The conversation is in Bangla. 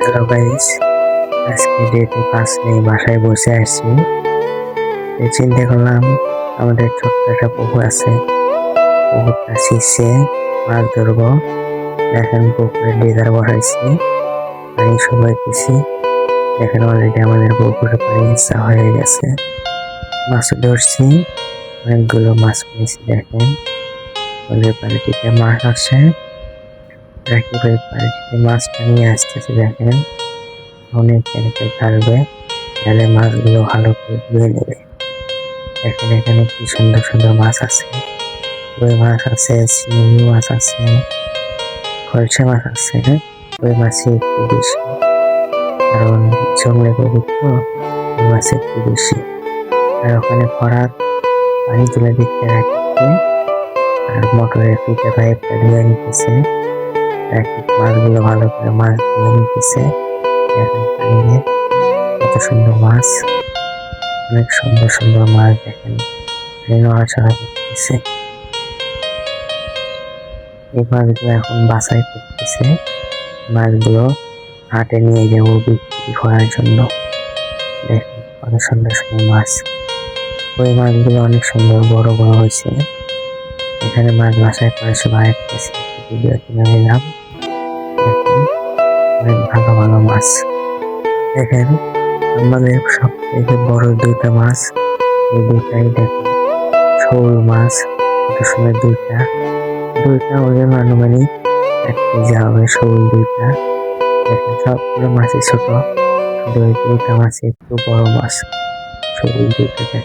হ্যালো গাইস, আজকে যেহেতু কাজ নেই বাসায় বসে আছি, চিন্তা করলাম আমাদের ছোট্ট একটা পুকুর আছে, পুকুরটা ছিঁচে মাছ ধরবো। দেখেন পুকুরে লেজার বসাইছি, পানি শুকাইতেছি। দেখেন অলরেডি আমাদের পুকুরে পানি ইচ্ছা হয়ে গেছে। মাছ ধরছি, অনেকগুলো মাছ পেয়েছি। দেখেন ওদের বাড়িটিতে মাছ আছে, রাকিবের বাড়িটিতে মাছটা নিয়ে আসতেছে। দেখেন অনেক পানিতে ঢালবে, ঢালে মাছগুলো ভালো করে ধুয়ে নেবে। দেখেন এখানে কি সুন্দর সুন্দর মাছ আছে, কই মাছ আছে, চিংড়ি মাছ আছে, খলসা মাছ আছে। কই মাছে একটু বেশি, কারণ জঙ্গলে পুকুর তো, কই মাছ একটু বেশি। আর ওখানে খরাত পানি তুলে দিতে রাখতে, আর মোটরের ফিতে পাইপটা ধুয়ে নিতেছে। মাছগুলো ভালো করে মাছ ধুয়ে নিতেছে। দেখেন পানিতে কত সুন্দর মাছ, অনেক সুন্দর সুন্দর মাছ। দেখেন নড়াচড়া করতেছে, এই মাছগুলো এখন বাছাই করতেছে। মাছগুলো হাটে নিয়ে যাবো বিক্রি করার জন্য। দেখেন কত সুন্দর সুন্দর মাছ, ওই মাছগুলো অনেক সুন্দর বড় বড় হয়েছে। এখানে মাছ বাছাই করে সবাই একটা ভিডিও কিনে নিলাম। দেখেন অনেক ভালো ভালো মাছ। দেখেন আমাদের সব থেকে বড় দুইটা মাছ, এই দুটাই দেখেন শোল মাছ। কত সুন্দর দুইটা ওজন আনুমানিক 1 কেজি হবে শোল দুইটা। দেখেন সবগুলো মাছই ছোট, শুধু ওই দুইটা মাছ একটু বড় মাছ, শোল দুইটা। দেখেন